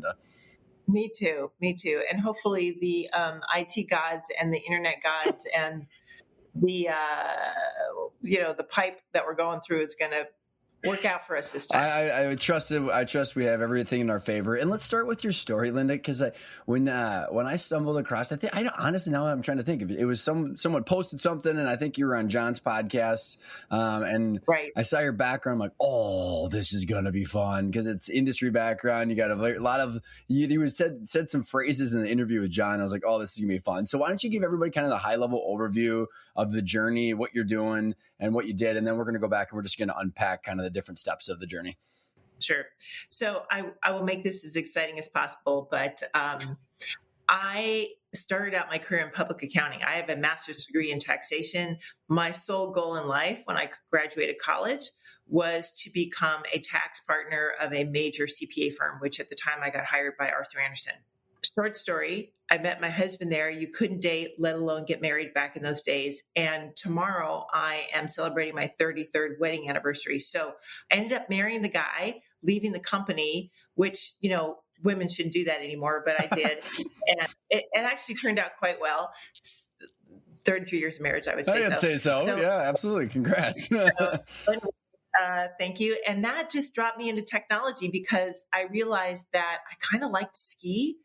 Linda. Me too. And hopefully the IT gods and the internet gods and the the pipe that we're going through is going to work out for us this time. I trust we have everything in our favor. And let's start with your story, Linda, because when I stumbled across, honestly now I'm trying to think if it was someone posted something, and I think you were on John's podcast, and right. I saw your background. I'm like, oh, this is gonna be fun because it's industry background. You got a lot of you said some phrases in the interview with John. I was like, oh, this is gonna be fun. So why don't you give everybody kind of the high level overview of the journey, what you're doing, and what you did, and then we're gonna go back and we're just gonna unpack kind of the different steps of the journey. Sure. So I will make this as exciting as possible, but I started out my career in public accounting. I have a master's degree in taxation. My sole goal in life when I graduated college was to become a tax partner of a major CPA firm, which at the time I got hired by Arthur Andersen. Short story, I met my husband there. You couldn't date, let alone get married back in those days. And tomorrow I am celebrating my 33rd wedding anniversary. So I ended up marrying the guy, leaving the company, which, women shouldn't do that anymore, but I did. And it actually turned out quite well. 33 years of marriage, I would say. I'd say so. Yeah, absolutely. Congrats. Thank you. And that just dropped me into technology because I realized that I kind of like to ski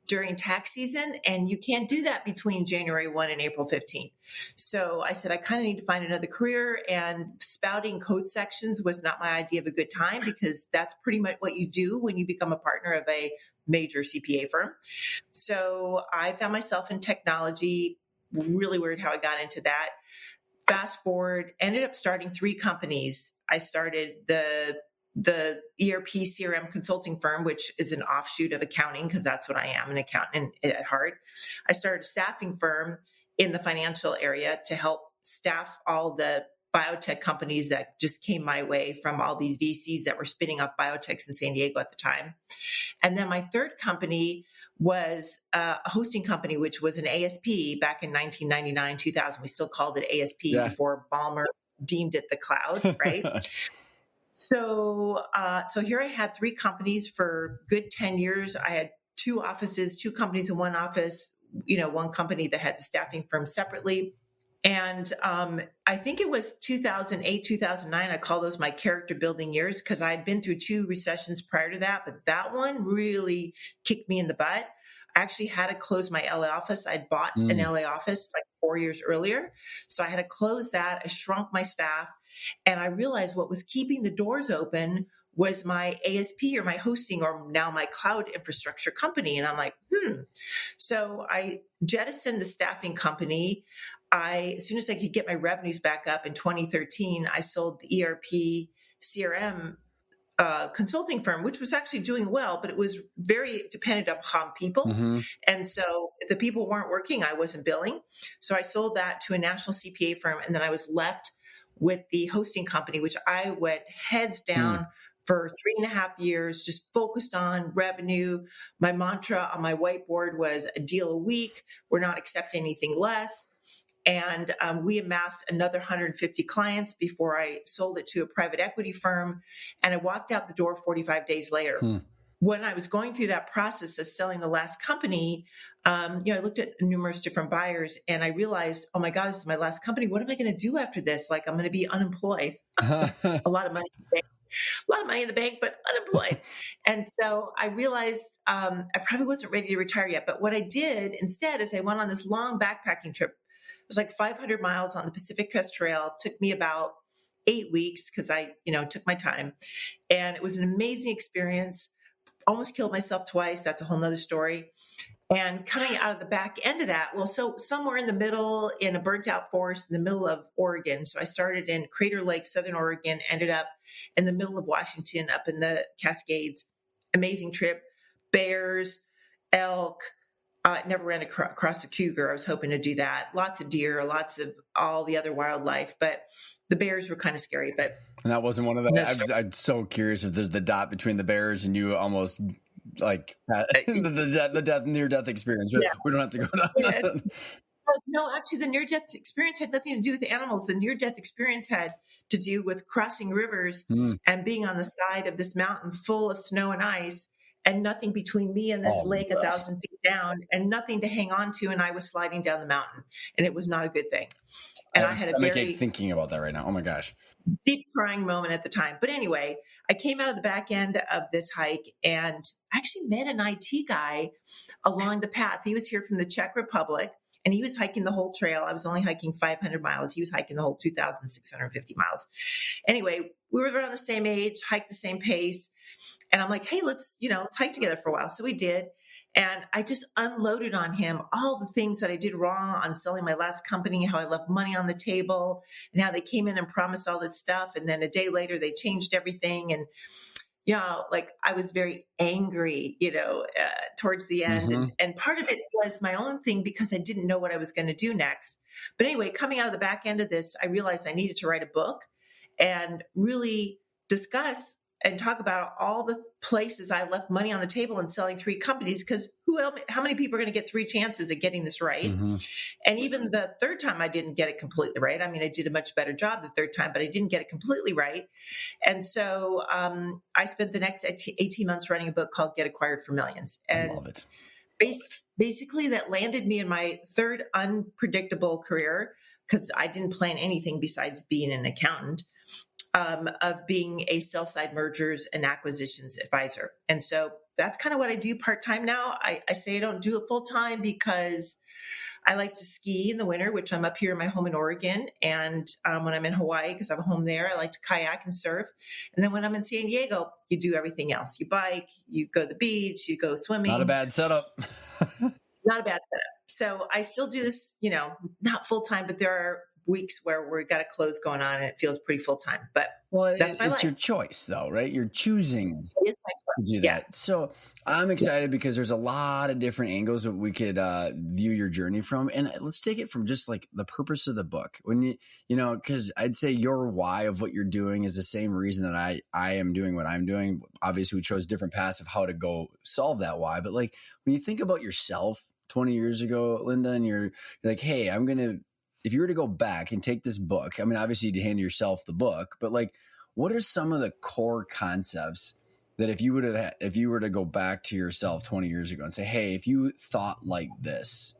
during tax season, and you can't do that between January 1 and April 15th. So I said, I kind of need to find another career, and spouting code sections was not my idea of a good time because that's pretty much what you do when you become a partner of a major CPA firm. So I found myself in technology. Really weird how I got into that. Fast forward, ended up starting 3 companies. I started the ERP CRM consulting firm, which is an offshoot of accounting, because that's what I am, an accountant at heart. I started a staffing firm in the financial area to help staff all the biotech companies that just came my way from all these VCs that were spinning off biotechs in San Diego at the time. And then my third company was a hosting company, which was an ASP back in 1999, 2000. We still called it ASP before Ballmer deemed it the cloud, right? So here I had 3 companies for good 10 years. I had 2 offices, 2 companies in one office, one company that had the staffing firm separately. And I think it was 2008, 2009. I call those my character building years because I had been through 2 recessions prior to that. But that one really kicked me in the butt. I actually had to close my LA office. I'd bought an LA office like 4 years earlier. So I had to close that. I shrunk my staff. And I realized what was keeping the doors open was my ASP or my hosting or now my cloud infrastructure company. And I'm like, So I jettisoned the staffing company. As soon as I could get my revenues back up in 2013, I sold the ERP CRM consulting firm, which was actually doing well, but it was very dependent upon people. Mm-hmm. And so if the people weren't working, I wasn't billing. So I sold that to a national CPA firm. And then I was left with the hosting company, which I went heads down for 3.5 years, just focused on revenue. My mantra on my whiteboard was a deal a week. We're not accepting anything less. And we amassed another 150 clients before I sold it to a private equity firm. And I walked out the door 45 days later. When I was going through that process of selling the last company, I looked at numerous different buyers and I realized, oh my God, this is my last company. What am I going to do after this? Like, I'm going to be unemployed. A lot of money in the bank, but unemployed. And so I realized I probably wasn't ready to retire yet. But what I did instead is I went on this long backpacking trip. It was like 500 miles on the Pacific Crest Trail. It took me about 8 weeks because I, took my time. And it was an amazing experience. Almost killed myself twice. That's a whole nother story. And coming out of the back end of that, so somewhere in the middle, in a burnt out forest in the middle of Oregon. So I started in Crater Lake, Southern Oregon, ended up in the middle of Washington, up in the Cascades. Amazing trip. Bears, elk. Never ran across a cougar. I was hoping to do that. Lots of deer, lots of all the other wildlife, but the bears were kind of scary. But and that wasn't one of the. I'm so curious if there's the dot between the bears and you almost like the near death experience. Yeah. We don't have to go down. Yeah. No, actually, the near death experience had nothing to do with the animals. The near death experience had to do with crossing rivers and being on the side of this mountain full of snow and ice. and nothing between me and this Oh, lake gosh. 1,000 feet down, and nothing to hang on to. And I was sliding down the mountain, and it was not a good thing. I And have I a had a stomachache very thinking about that right now. Oh my gosh. deep crying moment at the time. But anyway, I came out of the back end of this hike and actually met an IT guy along the path. He was here from the Czech Republic, and he was hiking the whole trail. I was only hiking 500 miles. He was hiking the whole 2,650 miles. Anyway, we were around the same age, hiked the same pace. And I'm like, hey, let's hike together for a while. So we did. And I just unloaded on him all the things that I did wrong on selling my last company, how I left money on the table, and how they came in and promised all this stuff. And then a day later, they changed everything. And, like I was very angry, towards the end. Mm-hmm. And part of it was my own thing because I didn't know what I was going to do next. But anyway, coming out of the back end of this, I realized I needed to write a book and really discuss and talk about all the places I left money on the table in selling 3 companies, because how many people are going to get 3 chances at getting this right? Mm-hmm. And even the third time, I didn't get it completely right. I mean, I did a much better job the third time, but I didn't get it completely right. And so I spent the next 18 months writing a book called Get Acquired for Millions. And I love it. basically that landed me in my third unpredictable career, because I didn't plan anything besides being an accountant. Of being a sell-side mergers and acquisitions advisor. And so that's kind of what I do part-time now. I say I don't do it full-time because I like to ski in the winter, which I'm up here in my home in Oregon. And when I'm in Hawaii, because I have a home there, I like to kayak and surf. And then when I'm in San Diego, you do everything else. You bike, you go to the beach, you go swimming. Not a bad setup. Not a bad setup. So I still do this, not full-time, but there are weeks where we've got a close going on and it feels pretty full-time, but that's my life. It's your choice though, right? You're choosing It is my choice. to do that. So I'm excited because there's a lot of different angles that we could view your journey from. And let's take it from just like the purpose of the book. When because I'd say your why of what you're doing is the same reason that I am doing what I'm doing. Obviously we chose different paths of how to go solve that why. But like when you think about yourself 20 years ago, Linda, and you're like, hey, if you were to go back and take this book, I mean, obviously you'd hand yourself the book, but like, what are some of the core concepts that if you were to go back to yourself 20 years ago and say, hey, if you thought like this,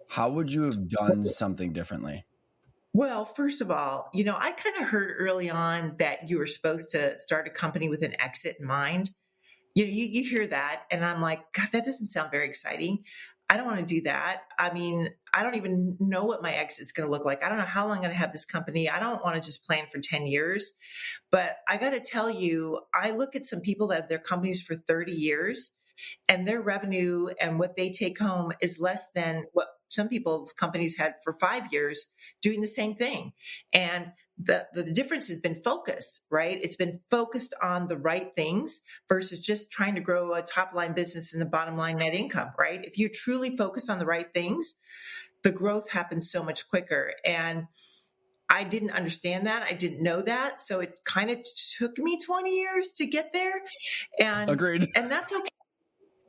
how would you have done something differently? Well, first of all, I kind of heard early on that you were supposed to start a company with an exit in mind. You hear that, and I'm like, God, that doesn't sound very exciting. I don't want to do that. I mean, I don't even know what my exit's going to look like. I don't know how long I'm going to have this company. I don't want to just plan for 10 years. But I got to tell you, I look at some people that have their companies for 30 years and their revenue and what they take home is less than what some people's companies had for 5 years doing the same thing. And the difference has been focus, right? It's been focused on the right things versus just trying to grow a top line business and a bottom line net income, right? If you truly focus on the right things, the growth happens so much quicker. And I didn't understand that. I didn't know that. So it kind of took me 20 years to get there. And, Agreed. And that's okay.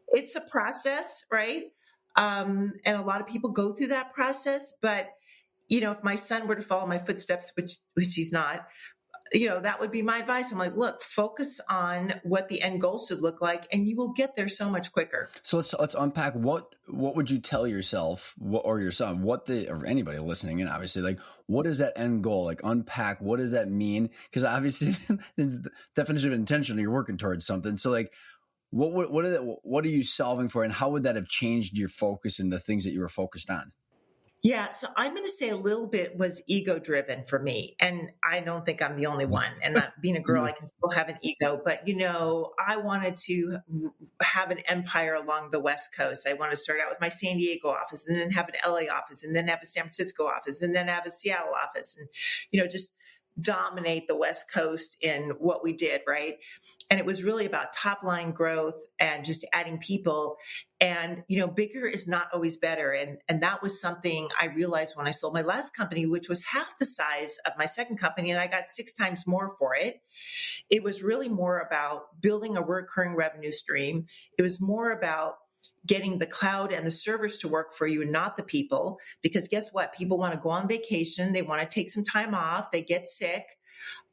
It's a process, right? And a lot of people go through that process, but if my son were to follow my footsteps, which he's not, that would be my advice. I'm like, look, focus on what the end goal should look like, and you will get there so much quicker. So let's unpack what would you tell yourself or your son, or anybody listening in, obviously, like, what is that end goal? Like, unpack, what does that mean? Because obviously the definition of intentional, you're working towards something. So like, what are you solving for, and how would that have changed your focus and the things that you were focused on? Yeah, so I'm going to say a little bit was ego driven for me. And I don't think I'm the only one. And not being a girl, I can still have an ego. But, I wanted to have an empire along the West Coast. I wanted to start out with my San Diego office and then have an LA office and then have a San Francisco office and then have a Seattle office and, just dominate the West Coast in what we did, right? And it was really about top line growth and just adding people. And, bigger is not always better. And that was something I realized when I sold my last company, which was half the size of my second company, and I got 6 times more for it. It was really more about building a recurring revenue stream. It was more about getting the cloud and the servers to work for you and not the people. Because guess what? People want to go on vacation. They want to take some time off. They get sick.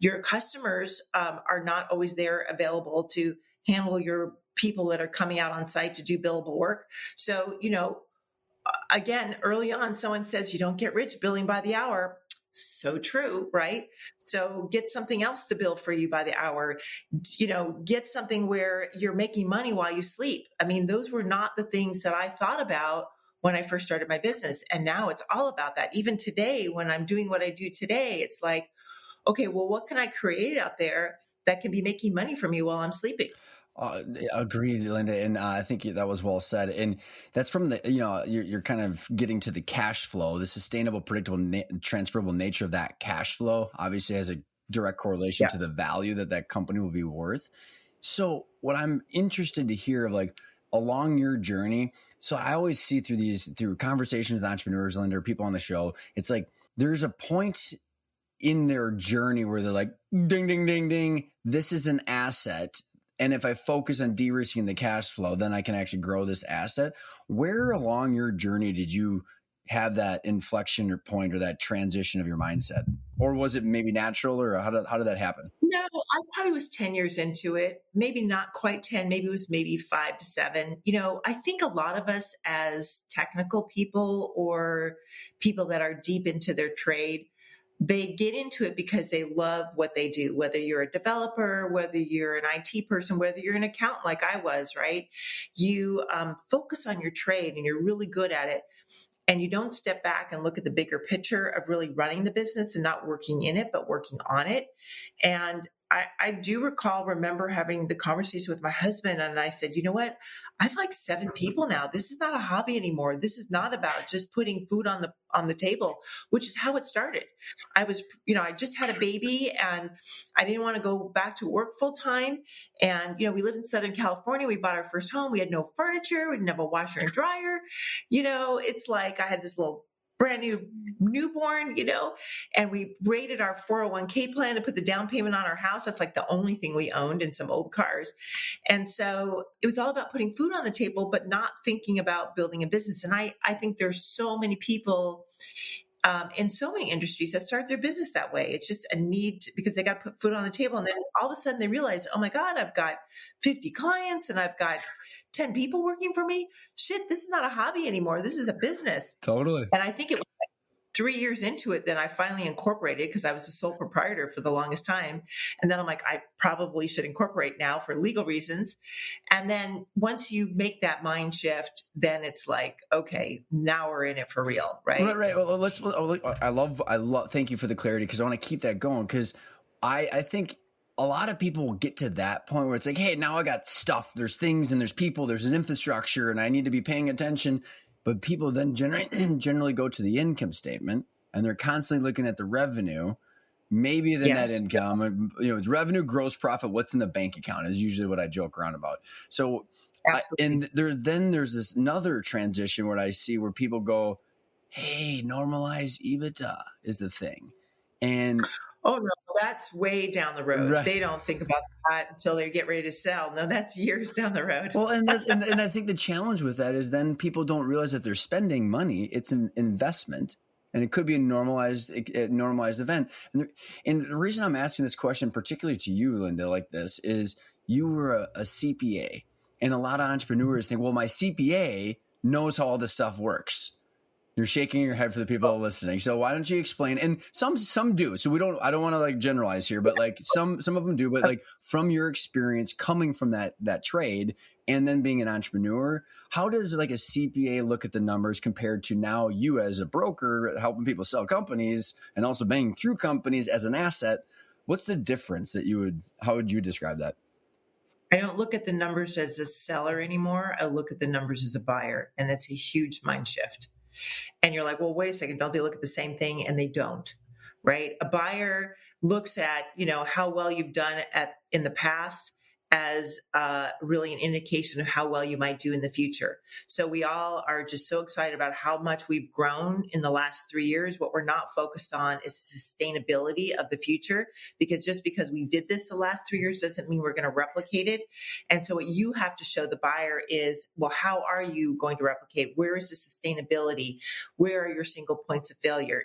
Your customers are not always there available to handle your people that are coming out on site to do billable work. So, again, early on, someone says you don't get rich billing by the hour. So true, right? So get something else to bill for you by the hour. Get something where you're making money while you sleep. I mean, those were not the things that I thought about when I first started my business. And now it's all about that. Even today, when I'm doing what I do today, it's like, okay, well, what can I create out there that can be making money for me while I'm sleeping? Agreed, Linda, and I think that was well said. And that's from the you're kind of getting to the cash flow, the sustainable, predictable, transferable nature of that cash flow. Obviously, has a direct correlation to the value that company will be worth. So, what I'm interested to hear of, like, along your journey. So, I always see through conversations with entrepreneurs, Linda, or people on the show, it's like there's a point in their journey where they're like, ding, ding, ding, ding, this is an asset. And if I focus on de-risking the cash flow, then I can actually grow this asset. Where along your journey did you have that inflection or point or that transition of your mindset? Or was it maybe natural, or how did that happen? No, I probably was 10 years into it. Maybe not quite 10, maybe it was maybe 5 to 7. I think a lot of us as technical people or people that are deep into their trade, they get into it because they love what they do, whether you're a developer, whether you're an IT person, whether you're an accountant like I was, right? You focus on your trade and you're really good at it. And you don't step back and look at the bigger picture of really running the business and not working in it, but working on it. And I do remember having the conversation with my husband, and I said, you know what? I've like 7 people now. This is not a hobby anymore. This is not about just putting food on the table, which is how it started. I just had a baby and I didn't want to go back to work full time. And, we live in Southern California. We bought our first home. We had no furniture. We didn't have a washer and dryer. It's like I had this little brand new newborn, and we rated our 401k plan to put the down payment on our house. That's like the only thing we owned, and some old cars. And so it was all about putting food on the table, but not thinking about building a business. And I think there's so many people in so many industries that start their business that way. It's just a need because they got to put food on the table. And then all of a sudden they realize, oh my God, I've got 50 clients and I've got 10 people working for me. Shit, this is not a hobby anymore. This is a business. Totally. And I think it was like 3 years into it, then I finally incorporated, because I was a sole proprietor for the longest time. And then I'm like, I probably should incorporate now for legal reasons. And then once you make that mind shift, then it's like, okay, now we're in it for real, right? Right. Well, I love, thank you for the clarity, because I want to keep that going, because I think a lot of people will get to that point where it's like, hey, now I got stuff. There's things and there's people, there's an infrastructure, and I need to be paying attention. But people then generally go to the income statement, and they're constantly looking at the revenue, maybe the net income, revenue, gross profit, what's in the bank account is usually what I joke around about. So, there's this another transition where I see where people go, hey, normalize EBITDA is the thing. And oh no, that's way down the road. Right. They don't think about that until they get ready to sell. No, that's years down the road. Well, and I think the challenge with that is then people don't realize that they're spending money. It's an investment, and it could be a normalized event. And the reason I'm asking this question, particularly to you, Linda, like this, is you were a CPA, and a lot of entrepreneurs think, well, my CPA knows how all this stuff works. You're shaking your head for the people listening. So why don't you explain? And some do. So I don't want to like generalize here, but like some of them do. But like from your experience coming from that trade and then being an entrepreneur, how does like a CPA look at the numbers compared to now you as a broker helping people sell companies and also banging through companies as an asset? What's the difference how would you describe that? I don't look at the numbers as a seller anymore. I look at the numbers as a buyer, and that's a huge mind shift. And you're like, well, wait a second, don't they look at the same thing? And they don't, right? A buyer looks at, how well you've done in the past as really an indication of how well you might do in the future. So we all are just so excited about how much we've grown in the last 3 years. What we're not focused on is sustainability of the future, because just because we did this the last 3 years doesn't mean we're going to replicate it. And so what you have to show the buyer is, well, how are you going to replicate? Where is the sustainability? Where are your single points of failure?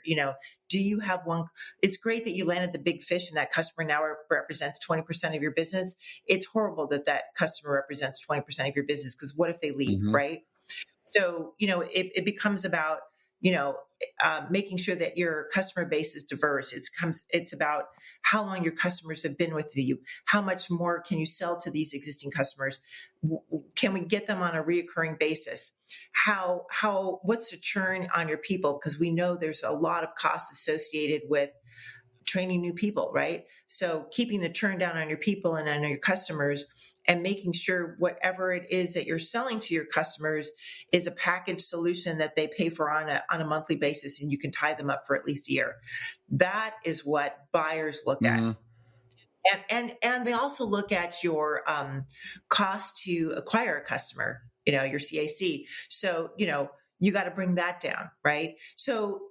Do you have one? It's great that you landed the big fish and that customer now represents 20% of your business. It's horrible that that customer represents 20% of your business, because what if they leave, Mm-hmm. right? So, it becomes about, making sure that your customer base is diverse. It's about how long your customers have been with you. How much more can you sell to these existing customers? Can we get them on a reoccurring basis? What's the churn on your people? Because we know there's a lot of costs associated with training new people, right? So keeping the churn down on your people and on your customers, and making sure whatever it is that you're selling to your customers is a package solution that they pay for on a monthly basis, and you can tie them up for at least a year. That is what buyers look Mm-hmm. at. And they also look at your cost to acquire a customer, your CAC. So, you got to bring that down, right? So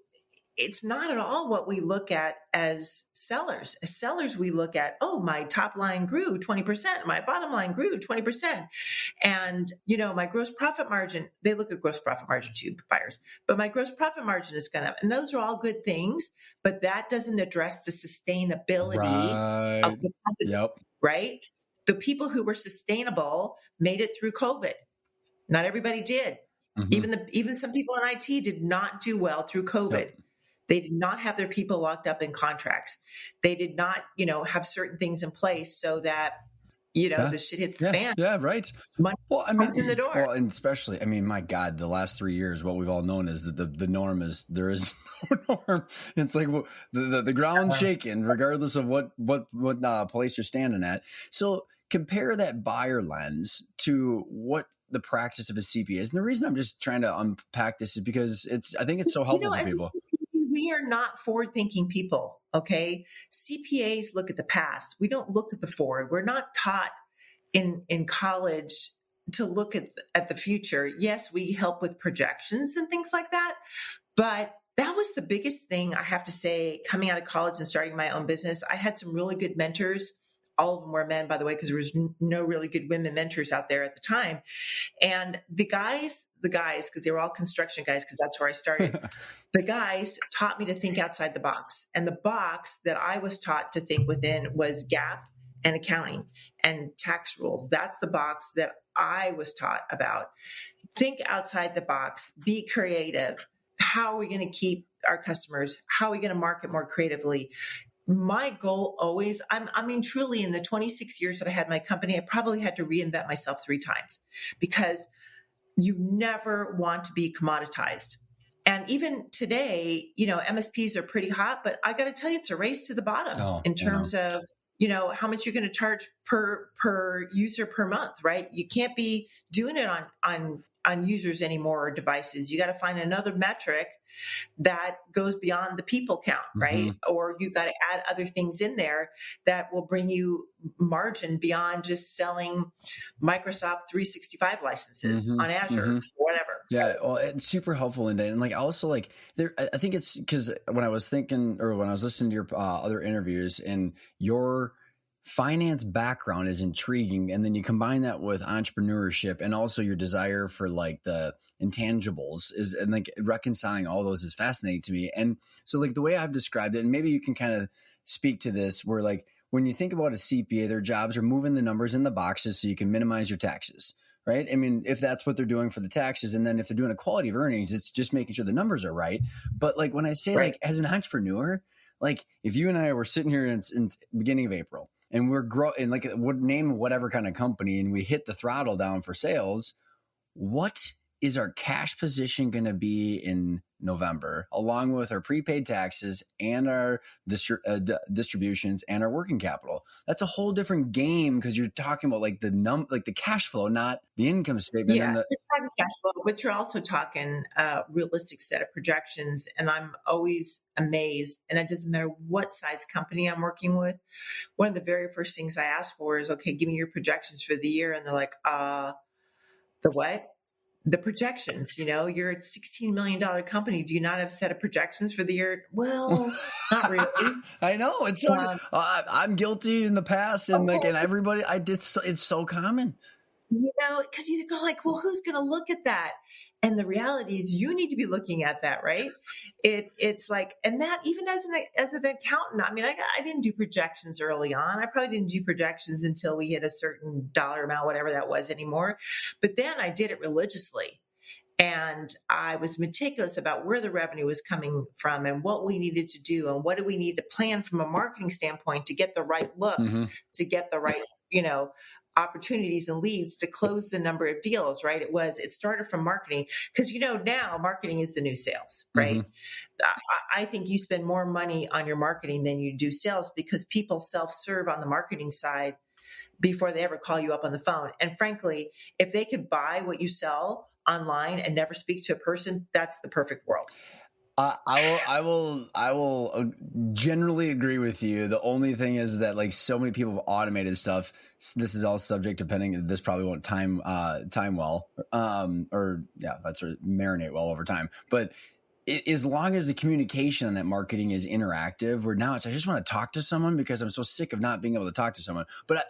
it's not at all what we look at as sellers. As sellers, we look at, my top line grew 20%, my bottom line grew 20%. And, my gross profit margin, they look at gross profit margin too, buyers, but my gross profit margin is going up. And those are all good things, but that doesn't address the sustainability of the company, Yep. right? The people who were sustainable made it through COVID. Not everybody did. Mm-hmm. Even some people in IT did not do well through COVID. Yep. They did not have their people locked up in contracts. They did not, have certain things in place so that, the shit hits the fan. Yeah, right. Money Well, comes in the door. Well, and especially, my God, the last 3 years, what we've all known is that the norm is there is no norm. It's like the ground's shaking, regardless of what place you're standing at. So compare that buyer lens to what the practice of a CPA is. And the reason I'm just trying to unpack this is because I think it's so helpful for people. We are not forward-thinking people, okay? CPAs look at the past. We don't look at the forward. We're not taught in college to look at the future. Yes, we help with projections and things like that, but that was the biggest thing, I have to say, coming out of college and starting my own business. I had some really good mentors. All of them were men, by the way, because there was no really good women mentors out there at the time. And the guys, because they were all construction guys, because that's where I started. The guys taught me to think outside the box. And the box that I was taught to think within was GAAP and accounting and tax rules. That's the box that I was taught about. Think outside the box, be creative. How are we going to keep our customers? How are we going to market more creatively? My goal always, truly in the 26 years that I had my company, I probably had to reinvent myself 3 times, because you never want to be commoditized. And even today, MSPs are pretty hot, but I got to tell you, it's a race to the bottom in terms of, how much you're going to charge per user per month, right? You can't be doing it on users anymore or devices. You got to find another metric that goes beyond the people count, right? Mm-hmm. Or you got to add other things in there that will bring you margin beyond just selling Microsoft 365 licenses on Azure or whatever. Yeah, well, it's super helpful, Linda. And also there, I think it's because when I was listening to your other interviews, and your finance background is intriguing, and then you combine that with entrepreneurship and also your desire for the intangibles and reconciling all those is fascinating to me. And so the way I've described it, and maybe you can kind of speak to this, where when you think about a CPA, their jobs are moving the numbers in the boxes so you can minimize your taxes. Right. If that's what they're doing for the taxes, and then if they're doing a quality of earnings, it's just making sure the numbers are right. But when I say as an entrepreneur, if you and I were sitting here in beginning of April and we're growing, would name whatever kind of company, and we hit the throttle down for sales, what is our cash position going to be in November, along with our prepaid taxes and our distributions and our working capital? That's a whole different game, because you're talking about the cash flow, not the income statement. Yeah, you're talking cash flow, but you're also talking a realistic set of projections. And I'm always amazed, and it doesn't matter what size company I'm working with. One of the very first things I ask for is, okay, give me your projections for the year. And they're like, the what? The projections, you're a $16 million company. Do you not have a set of projections for the year? Well, not really. I know. It's so, I'm guilty in the past. And and everybody, it's so common. Because you go well, who's going to look at that? And the reality is you need to be looking at that, right? It's like, and that even as an accountant, I mean, I didn't do projections early on. I probably didn't do projections until we hit a certain dollar amount, whatever that was anymore. But then I did it religiously. And I was meticulous about where the revenue was coming from and what we needed to do and what do we need to plan from a marketing standpoint to get the right looks, to get the right, opportunities and leads to close the number of deals, right? It started from marketing because, now marketing is the new sales, right? I think you spend more money on your marketing than you do sales because people self-serve on the marketing side before they ever call you up on the phone. And frankly, if they could buy what you sell online and never speak to a person, that's the perfect world. I will generally agree with you. The only thing is that like so many people have automated stuff. This is all subject depending. This probably won't time well, that's sort of marinate well over time. But as long as the communication on that marketing is interactive, where now I just want to talk to someone because I'm so sick of not being able to talk to someone. But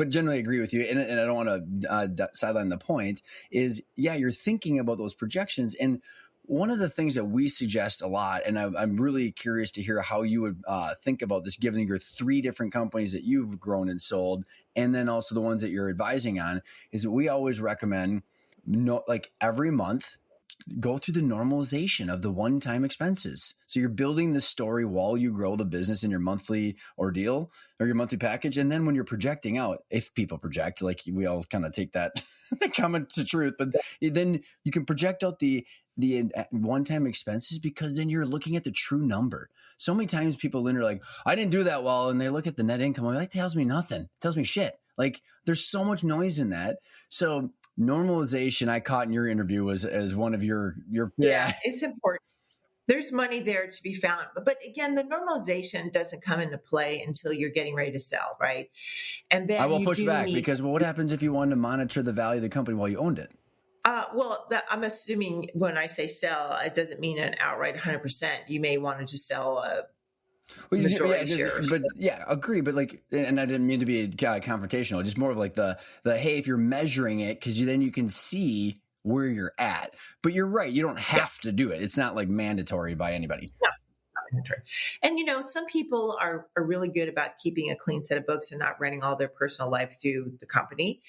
generally agree with you. And I don't want to sideline the point is, you're thinking about those projections. And one of the things that we suggest a lot, and I'm really curious to hear how you would think about this, given your 3 different companies that you've grown and sold, and then also the ones that you're advising on, is that we always recommend every month, go through the normalization of the one-time expenses. So you're building the story while you grow the business in your monthly ordeal or your monthly package. And then when you're projecting out, if people project, like we all kind of take that comment to truth, but then you can project out the one-time expenses because then you're looking at the true number. So many times people are like, I didn't do that well. And they look at the net income. Like, that tells me nothing. It tells me shit. Like there's so much noise in that. So normalization, I caught in your interview as one of your it's important. There's money there to be found, but again, the normalization doesn't come into play until you're getting ready to sell, right? And then I will push back because what happens if you wanted to monitor the value of the company while you owned it? I'm assuming when I say sell, it doesn't mean an outright 100%. You may want to just sell a majority share. But agree. But and I didn't mean to be confrontational. Just more of like the hey, if you're measuring it, because then you can see where you're at. But you're right. You don't have to do it. It's not like mandatory by anybody. No. And some people are really good about keeping a clean set of books and not running all their personal life through the company.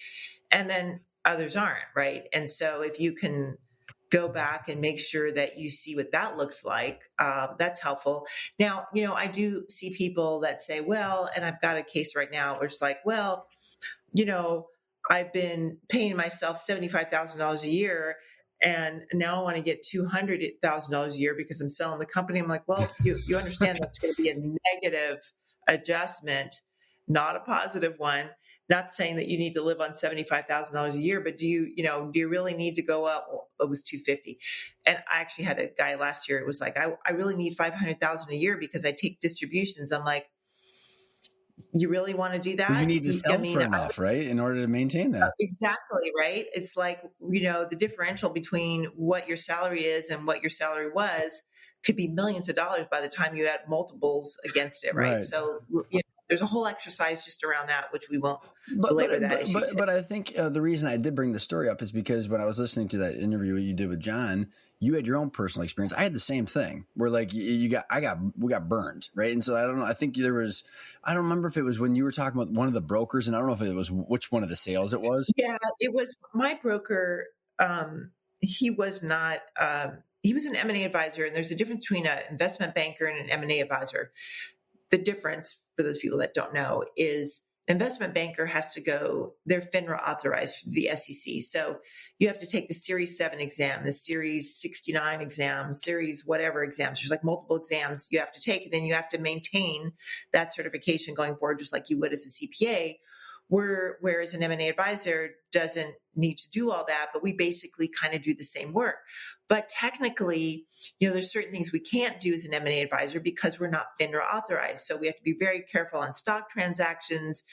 And then others aren't, right? And so if you can go back and make sure that you see what that looks like, that's helpful. Now, I do see people that say, well, and I've got a case right now where it's like, well, I've been paying myself $75,000 a year and now I want to get $200,000 a year because I'm selling the company. I'm like, well, you understand that's going to be a negative adjustment, not a positive one. Not saying that you need to live on $75,000 a year, but do you really need to go up? Well, it was $250,000. And I actually had a guy last year. It was like, I really need $500,000 a year because I take distributions. I'm like, you really want to do that? You need to sell for enough, right? In order to maintain that. Exactly. Right. It's like, the differential between what your salary is and what your salary was could be millions of dollars by the time you add multiples against it. Right. So, there's a whole exercise just around that, which we won't belabor that issue. But I think the reason I did bring the story up is because when I was listening to that interview you did with John, you had your own personal experience. I had the same thing where like we got burned, right? And so I don't know. I think I don't remember if it was when you were talking about one of the brokers, and I don't know if it was which one of the sales it was. Yeah, it was my broker. He was not. He was an M&A advisor, and there's a difference between an investment banker and an M&A advisor. The difference, for those people that don't know, is investment banker has to go, they're FINRA authorized for the SEC. So you have to take the Series 7 exam, the Series 69 exam, Series whatever exams. There's like multiple exams you have to take, and then you have to maintain that certification going forward, just like you would as a CPA. Whereas an M&A advisor doesn't need to do all that, but we basically kind of do the same work. But technically, there's certain things we can't do as an M&A advisor because we're not FINRA authorized. So we have to be very careful on stock transactions.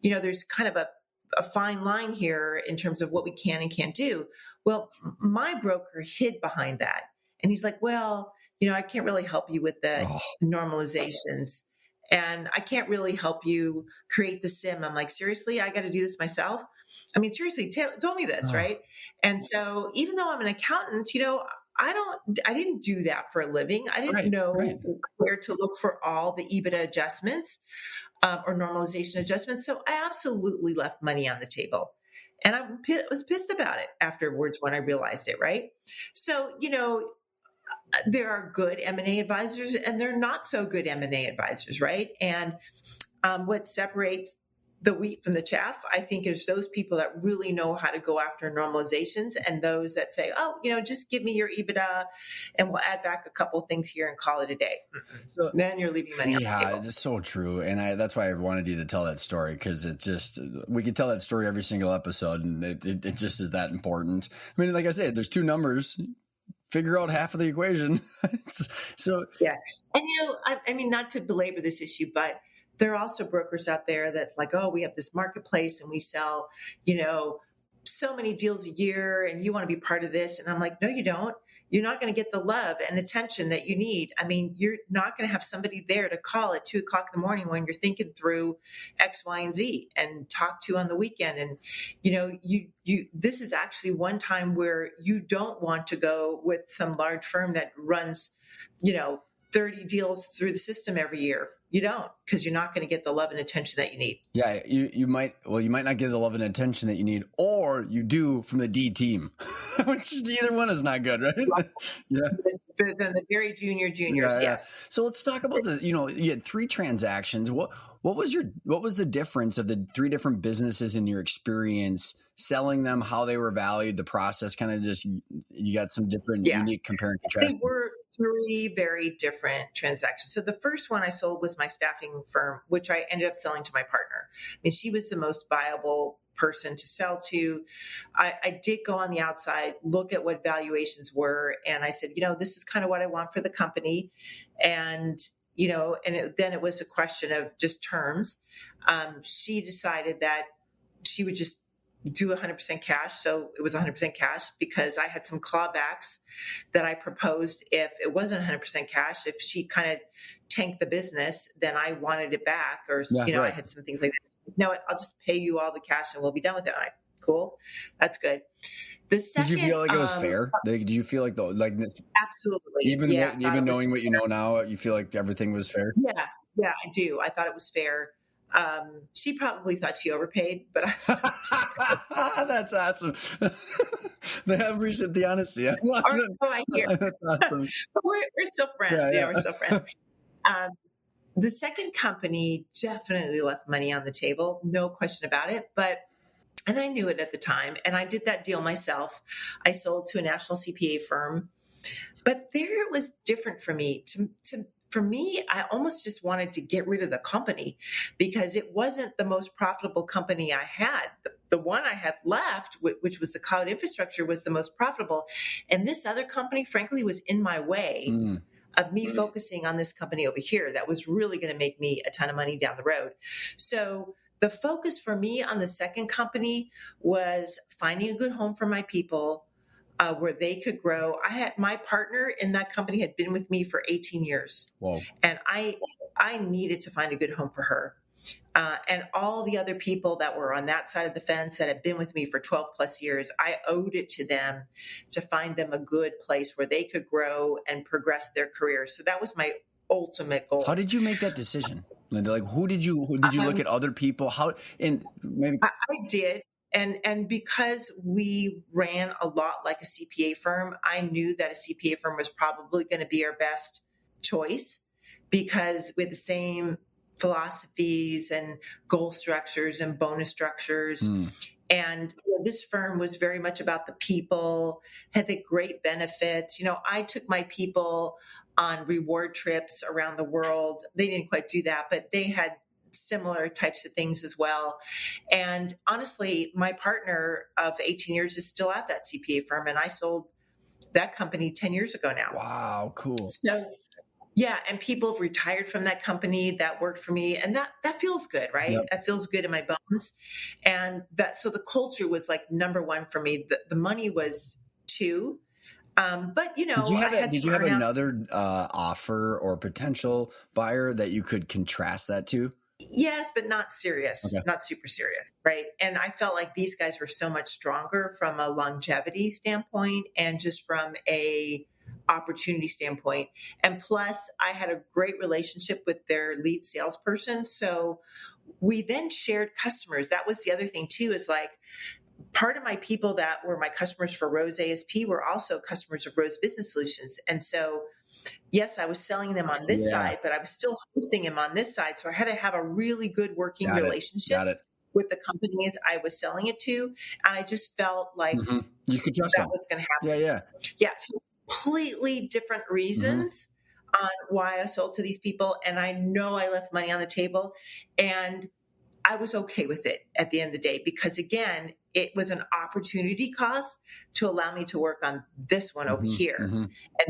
There's kind of a fine line here in terms of what we can and can't do. Well, my broker hid behind that. And he's like, well, I can't really help you with the normalizations. And I can't really help you create the SIM. I'm like, seriously, I got to do this myself? I mean, seriously, told me this, right? And so even though I'm an accountant, I didn't do that for a living. I didn't know where to look for all the EBITDA adjustments or normalization adjustments. So I absolutely left money on the table. And I was pissed about it afterwards when I realized it, right? So, there are good M&A advisors and they're not so good M&A advisors, right? And what separates the wheat from the chaff, I think, is those people that really know how to go after normalizations, and those that say, oh, just give me your EBITDA and we'll add back a couple things here and call it a day. So, then you're leaving money on the table. Yeah, it's so true. And that's why I wanted you to tell that story, because we could tell that story every single episode, and it just is that important. I mean, like I said, there's two numbers. Figure out half of the equation. So yeah. And, I mean, not to belabor this issue, but there are also brokers out there that's like, oh, we have this marketplace and we sell, so many deals a year and you want to be part of this. And I'm like, no, you don't. You're not going to get the love and attention that you need. I mean, you're not going to have somebody there to call at 2:00 in the morning when you're thinking through X, Y, and Z and talk to on the weekend. And, this is actually one time where you don't want to go with some large firm that runs, 30 deals through the system every year. You don't, because you're not going to get the love and attention that you need. Yeah, you might not get the love and attention that you need, or you do from the D team, which either one is not good, right? Yeah. The very juniors, yes. So let's talk about you had 3 transactions. What was the difference of the 3 different businesses in your experience selling them, how they were valued, the process, kind of just, you got some different unique compare and contrast? They were 3 very different transactions. So the first one I sold was my staffing firm, which I ended up selling to my partner. I mean, she was the most viable person to sell to. I did go on the outside, look at what valuations were. And I said, this is kind of what I want for the company. And, then it was a question of just terms. She decided that she would just do 100% cash. So it was 100% cash because I had some clawbacks that I proposed. If it wasn't 100% cash, if she kind of tanked the business, then I wanted it back, or, I had some things like that. No, I'll just pay you all the cash and we'll be done with it. I'm like, cool. That's good. The second, did you feel like it was fair? Did you feel like absolutely, even knowing what you know now, you feel like everything was fair? Yeah, I do. I thought it was fair. She probably thought she overpaid, but that's awesome. They have appreciated the honesty. I hear. That's awesome. But we're still friends. We're still friends. The second company definitely left money on the table, no question about it. And I knew it at the time, and I did that deal myself. I sold to a national CPA firm, but there it was different for me. For me, I almost just wanted to get rid of the company because it wasn't the most profitable company I had. The one I had left, which was the cloud infrastructure, was the most profitable. And this other company, frankly, was in my way of me focusing on this company over here that was really going to make me a ton of money down the road. So the focus for me on the second company was finding a good home for my people, where they could grow. My partner in that company had been with me for 18 years. Whoa. And I needed to find a good home for her. And all the other people that were on that side of the fence that had been with me for 12 plus years, I owed it to them to find them a good place where they could grow and progress their careers. So that was my ultimate goal. How did you make that decision, Linda? Like, who did you look at other people? I did. And because we ran a lot like a CPA firm, I knew that a CPA firm was probably going to be our best choice because with the same philosophies and goal structures and bonus structures. And this firm was very much about the people, had the great benefits. I took my people on reward trips around the world. They didn't quite do that, but they had similar types of things as well. And honestly, my partner of 18 years is still at that CPA firm. And I sold that company 10 years ago now. Wow, cool. So yeah. And people have retired from that company that worked for me. And that feels good, right? Yep. That feels good in my bones. And so the culture was like number one for me. The money was 2. But did you have another offer or potential buyer that you could contrast that to? Yes, but not serious, Okay. not super serious, right? And I felt like these guys were so much stronger from a longevity standpoint and just from a opportunity standpoint. And plus, I had a great relationship with their lead salesperson. So we then shared customers. That was the other thing too, is like part of my people that were my customers for Rose ASP were also customers of Rose Business Solutions. And so yes, I was selling them on this Yeah. side, but I was still hosting them on this side. So I had to have a really good working Got it. relationship Got it. with the companies I was selling it to. And I just felt like You could trust that them. was going to Yeah. happen. Yeah. Yeah. So completely different reasons on why I sold to these people. And I know I left money on the table, and I was okay with it at the end of the day, because again, it was an opportunity cost to allow me to work on this one over here. And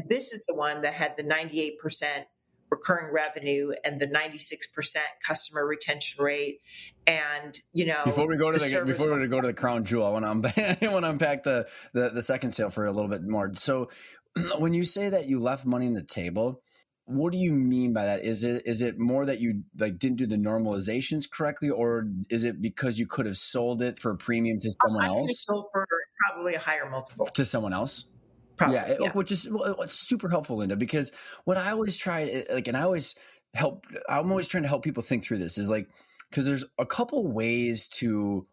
this is the one that had the 98% recurring revenue and the 96% customer retention rate. And, Before we go to the the crown jewel, I want to unpack the second sale for a little bit more. So when you say that you left money on the table, what do you mean by that? Is it more that you like didn't do the normalizations correctly, or is it because you could have sold it for a premium to someone I could have else? sold for probably a higher multiple. To someone else? Probably, Yeah. Which is it's super helpful, Linda, because what I always try, like, and I'm always trying to help people think through this is like, because there's a couple ways to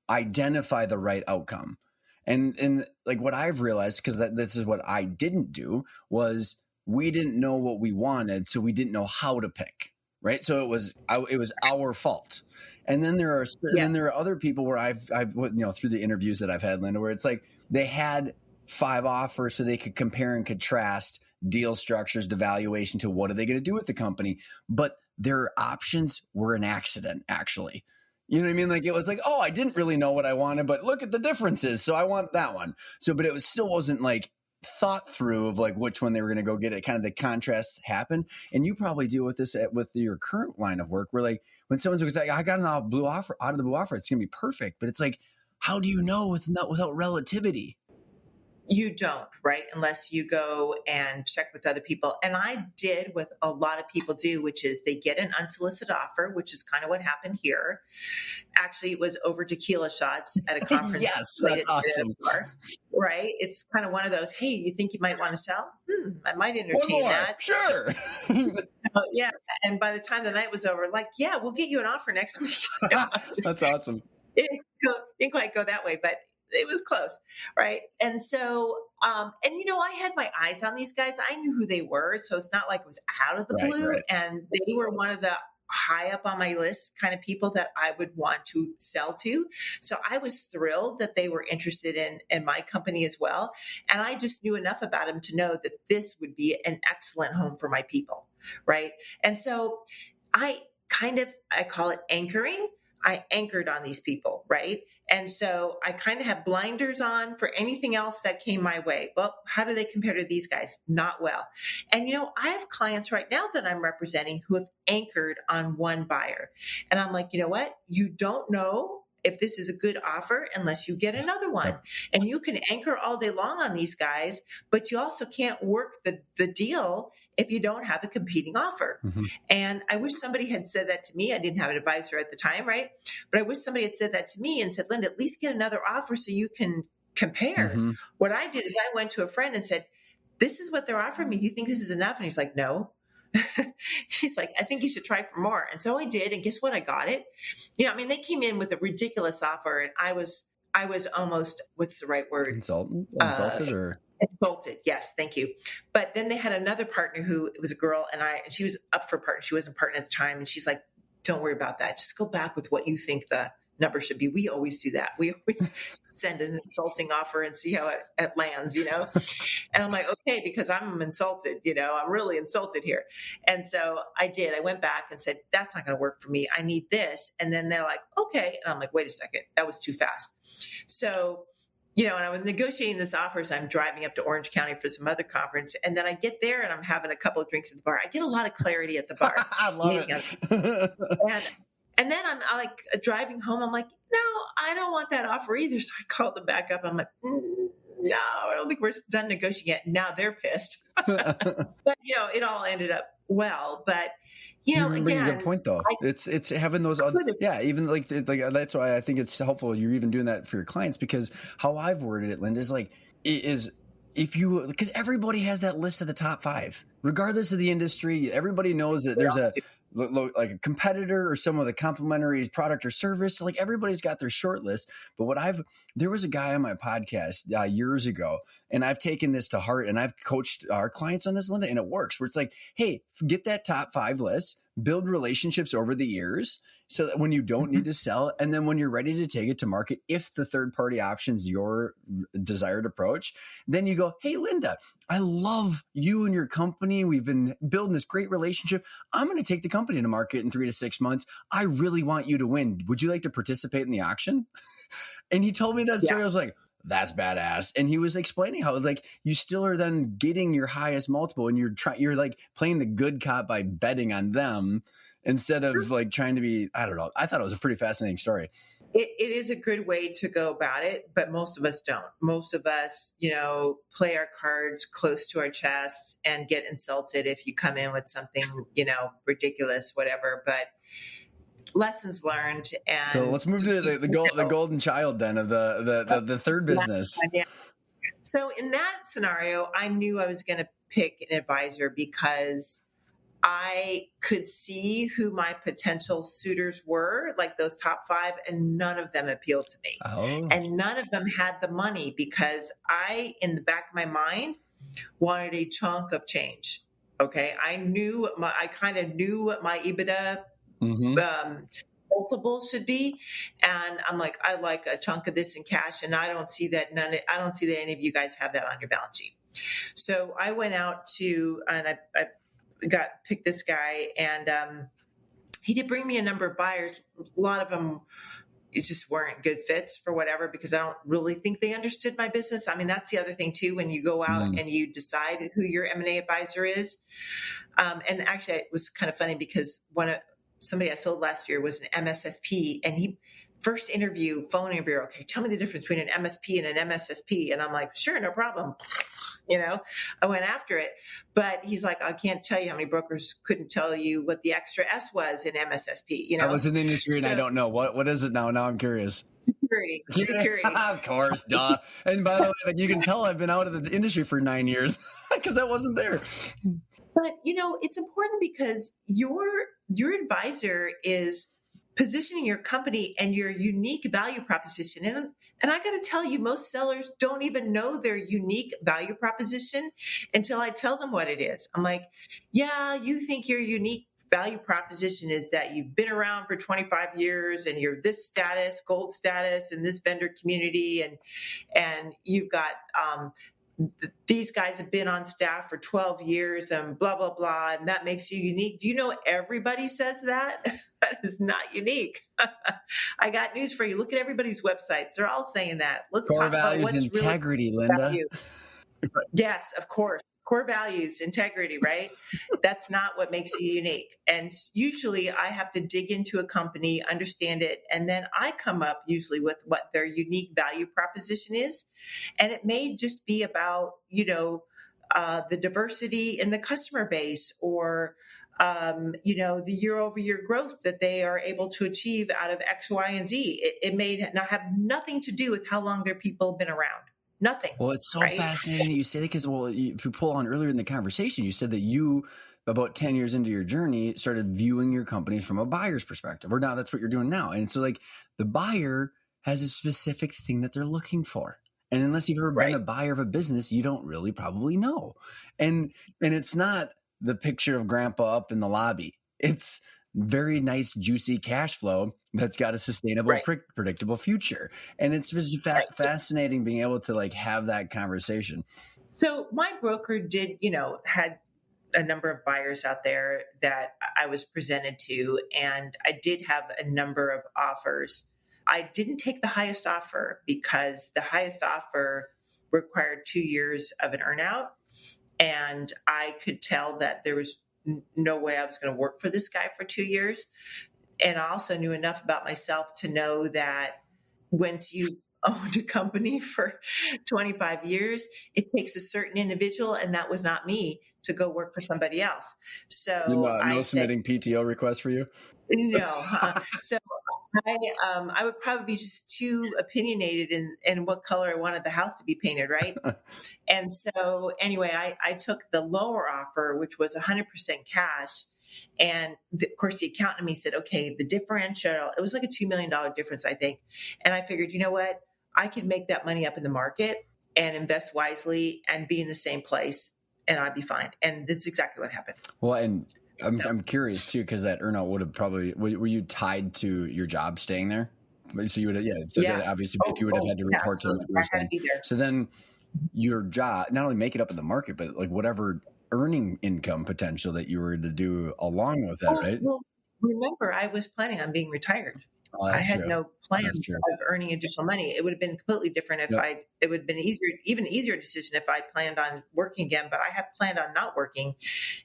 identify the right outcome. And like what I've realized, because this is what I didn't do, was we didn't know what we wanted, so we didn't know how to pick. Right. So it was our fault. And then there are other people where I've through the interviews that I've had, Linda, where it's like they had 5 offers so they could compare and contrast deal structures, the valuation to what are they going to do with the company. But their options were an accident, actually. You know what I mean? Like it was like, oh, I didn't really know what I wanted, but look at the differences. So I want that one. So, but it still wasn't like thought through of like which one they were going to go get. It kind of the contrasts happen. And you probably deal with this with your current line of work where like when someone's like, I got an out of the blue offer, it's going to be perfect. But it's like, how do you know without relativity? You don't, right? Unless you go and check with other people. And I did what a lot of people do, which is they get an unsolicited offer, which is kind of what happened here. Actually, it was over tequila shots at a conference. Yes, that's awesome. Right? It's kind of one of those, hey, you think you might want to sell? I might entertain that. Sure. Yeah. And by the time the night was over, like, yeah, we'll get you an offer next week. That's awesome. It didn't quite go that way, but it was close. Right. And so, I had my eyes on these guys. I knew who they were. So it's not like it was out of the blue. Right. And they were one of the high up on my list kind of people that I would want to sell to. So I was thrilled that they were interested in my company as well. And I just knew enough about them to know that this would be an excellent home for my people. Right. And so I call it anchoring. I anchored on these people, right? And so I kind of have blinders on for anything else that came my way. Well, how do they compare to these guys? Not well. And, I have clients right now that I'm representing who have anchored on one buyer. And I'm like, you know what? You don't know if this is a good offer unless you get another one. Yep. And you can anchor all day long on these guys, but you also can't work the deal if you don't have a competing offer. Mm-hmm. And I wish somebody had said that to me. I didn't have an advisor at the time, right? But I wish somebody had said that to me and said, Linda, at least get another offer so you can compare. Mm-hmm. What I did is I went to a friend and said, this is what they're offering me. Do you think this is enough? And he's like, no. He's like, I think you should try for more. And so I did. And guess what? I got it. They came in with a ridiculous offer, and I was almost, what's the right word? Insulted or? Insulted. Yes. Thank you. But then they had another partner who it was a girl, and she was up for partner. She wasn't partner at the time. And she's like, don't worry about that. Just go back with what you think the number should be. We always do that. We always send an insulting offer and see how it lands, And I'm like, okay, because I'm insulted, I'm really insulted here. And so I did. I went back and said, that's not going to work for me. I need this. And then they're like, okay. And I'm like, wait a second, that was too fast. So, and I was negotiating this offer as I'm driving up to Orange County for some other conference. And then I get there and I'm having a couple of drinks at the bar. I get a lot of clarity at the bar. I love it. And then I'm like driving home. I'm like, no, I don't want that offer either. So I called them back up. I'm like, no, I don't think we're done negotiating yet. Now they're pissed. But, it all ended up well. But, You bring a good again, point though. I It's having those, could have. yeah, even like that's why I think it's helpful. You're even doing that for your clients, because how I've worded it, Linda, is like is if you, because everybody has that list of the top 5, regardless of the industry. Everybody knows that there's a like a competitor or someone with a complementary product or service. Like everybody's got their short list. But there was a guy on my podcast years ago, and I've taken this to heart, and I've coached our clients on this, Linda, and it works. Where it's like, hey, get that top 5 list, build relationships over the years, so that when you don't need to sell, and then when you're ready to take it to market, if the third party option's your desired approach, then you go, hey, Linda, I love you and your company. We've been building this great relationship. I'm going to take the company to market in 3 to 6 months. I really want you to win. Would you like to participate in the auction? And he told me that story. I was like, that's badass. And he was explaining how like you still are then getting your highest multiple, and you're like playing the good cop by betting on them instead of like trying to be, I don't know. I thought it was a pretty fascinating story. It is a good way to go about it, but most of us don't. Most of us, play our cards close to our chests and get insulted if you come in with something, ridiculous, whatever. But lessons learned. And so let's move to the golden child then of the third business. So in that scenario, I knew I was going to pick an advisor because I could see who my potential suitors were, like those top 5, and none of them appealed to me. Oh. And none of them had the money, because I, in the back of my mind, wanted a chunk of change. Okay. I kind of knew what my EBITDA multiple should be. And I'm like, I like a chunk of this in cash. And I don't see that any of you guys have that on your balance sheet. So I went out and I picked this guy, and he did bring me a number of buyers. A lot of them, it just weren't good fits for whatever, because I don't really think they understood my business. I mean, that's the other thing too, when you go out and you decide who your M&A advisor is. And actually it was kind of funny, because somebody I sold last year was an MSSP, and he first phone interview, okay, tell me the difference between an MSP and an MSSP. And I'm like, sure, no problem. I went after it, but he's like, I can't tell you how many brokers couldn't tell you what the extra S was in MSSP. I was in the industry and I don't know what is it now. Now I'm curious. Security. Of course, duh. And by the way, like, you can tell I've been out of the industry for 9 years because I wasn't there. But it's important, because your advisor is positioning your company and your unique value proposition. And I got to tell you, most sellers don't even know their unique value proposition until I tell them what it is. I'm like, yeah, you think your unique value proposition is that you've been around for 25 years and you're this status, gold status in this vendor community. And you've got, these guys have been on staff for 12 years and blah, blah, blah. And that makes you unique. Do you know everybody says that? That is not unique. I got news for you. Look at everybody's websites. They're all saying that. Let's core talk about values, what's integrity, really Linda. value. Yes, of course. Core values, integrity, right? That's not what makes you unique. And usually I have to dig into a company, understand it, and then I come up usually with what their unique value proposition is. And it may just be about, the diversity in the customer base, or, the year-over-year growth that they are able to achieve out of X, Y, and Z. It may not have nothing to do with how long their people have been around. Nothing. Well, it's so fascinating that you say that, because, if you pull on earlier in the conversation, you said that you, about 10 years into your journey, started viewing your company from a buyer's perspective, or now that's what you're doing now. And so like the buyer has a specific thing that they're looking for. And unless you've ever been a buyer of a business, you don't really probably know. And it's not the picture of grandpa up in the lobby. It's very nice, juicy cash flow that's got a sustainable, predictable future. And it's just fascinating being able to like have that conversation. So my broker did, had a number of buyers out there that I was presented to, and I did have a number of offers. I didn't take the highest offer because the highest offer required 2 years of an earnout. And I could tell that there was no way I was going to work for this guy for 2 years. And I also knew enough about myself to know that once you owned a company for 25 years, it takes a certain individual, and that was not me, to go work for somebody else. So No I said, submitting PTO requests for you. no. So I would probably be just too opinionated in what color I wanted the house to be painted, right? And so anyway, I took the lower offer, which was 100% cash. And of course, the accountant in me said, okay, the differential, it was like a $2 million difference, I think. And I figured, you know what? I could make that money up in the market and invest wisely and be in the same place, and I'd be fine. And that's exactly what happened. Well, and I'm curious too, because that earnout would have probably, were you tied to your job staying there? So you would have, obviously, if you would have had to report to them. I had to be there. So then your job, not only make it up in the market, but like whatever earning income potential that you were to do along with that, right? Well, remember, I was planning on being retired. Oh, I had no plan of earning additional money. It would have been completely different if it would have been even easier decision if I planned on working again, but I had planned on not working.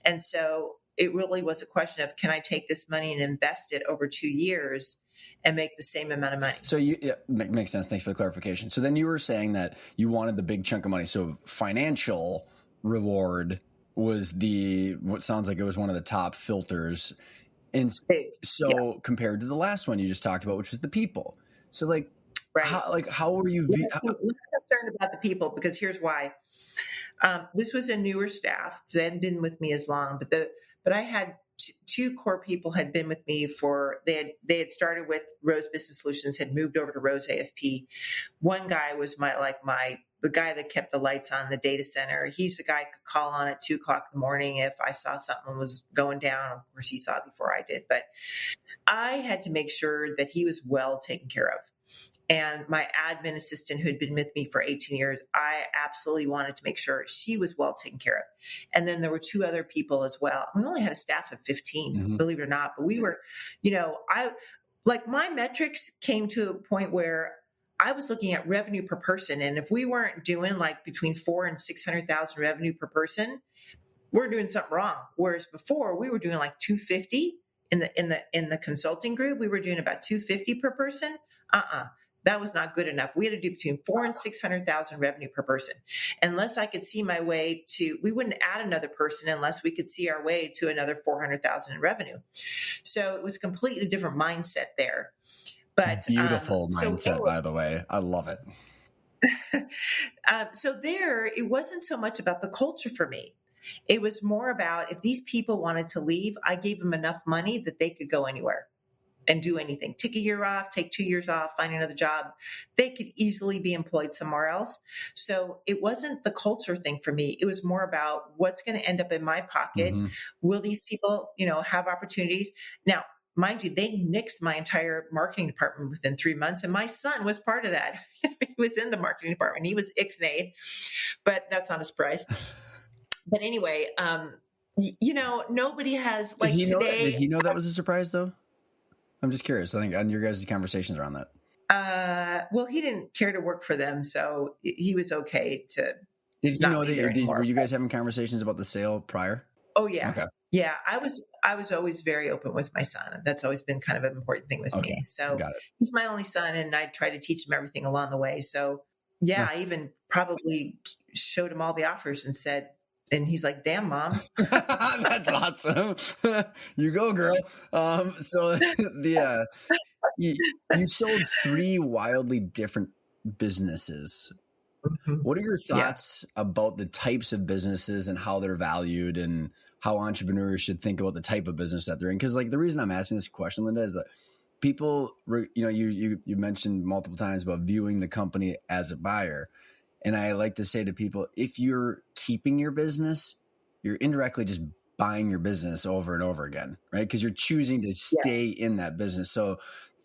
And so it really was a question of, can I take this money and invest it over 2 years and make the same amount of money? So makes sense. Thanks for the clarification. So then you were saying that you wanted the big chunk of money. So financial reward was what sounds like it was one of the top filters. And so compared to the last one you just talked about, which was the people. So like, how were you? Let's concerned about the people, because here's why. This was a newer staff. They hadn't been with me as long, but I had two core people had been with me they had started with Rose Business Solutions, had moved over to Rose ASP. One guy was the guy that kept the lights on the data center. He's the guy I could call on at 2:00 in the morning if I saw something was going down. Of course, he saw it before I did, but I had to make sure that he was well taken care of. And my admin assistant, who had been with me for 18 years, I absolutely wanted to make sure she was well taken care of. And then there were 2 other people as well. We only had a staff of 15, believe it or not, but we were, my metrics came to a point where I was looking at revenue per person. And if we weren't doing like between 400,000 and 600,000 revenue per person, we're doing something wrong. Whereas before we were doing like 250 in the consulting group, we were doing about 250 per person. That was not good enough. We had to do between 400,000 and 600,000 revenue per person. Unless I could see my way we wouldn't add another person unless we could see our way to another 400,000 in revenue. So it was a completely different mindset there. But beautiful mindset, by the way. I love it. So there, it wasn't so much about the culture for me. It was more about, if these people wanted to leave, I gave them enough money that they could go anywhere and do anything. Take a year off, take 2 years off, find another job. They could easily be employed somewhere else. So it wasn't the culture thing for me. It was more about what's going to end up in my pocket. Will these people, have opportunities? Now, mind you, they nixed my entire marketing department within 3 months. And my son was part of that. He was in the marketing department. He was ixnayed, but that's not a surprise. But anyway, nobody has Did he know that was a surprise though? I'm just curious. I think on your guys' conversations around that. Well, he didn't care to work for them, so he was okay to. Did he know that? Were you guys having conversations about the sale prior? Oh yeah, okay. Yeah. I was always very open with my son. That's always been kind of an important thing with me. So he's my only son, and I try to teach him everything along the way. So I even probably showed him all the offers and said. And he's like, damn, Mom. That's awesome. You go, girl. So you sold 3 wildly different businesses. What are your thoughts about the types of businesses and how they're valued and how entrepreneurs should think about the type of business that they're in? Because the reason I'm asking this question, Linda, is that people, you mentioned multiple times about viewing the company as a buyer. And I like to say to people, if you're keeping your business, you're indirectly just buying your business over and over again, right? Because you're choosing to stay in that business. So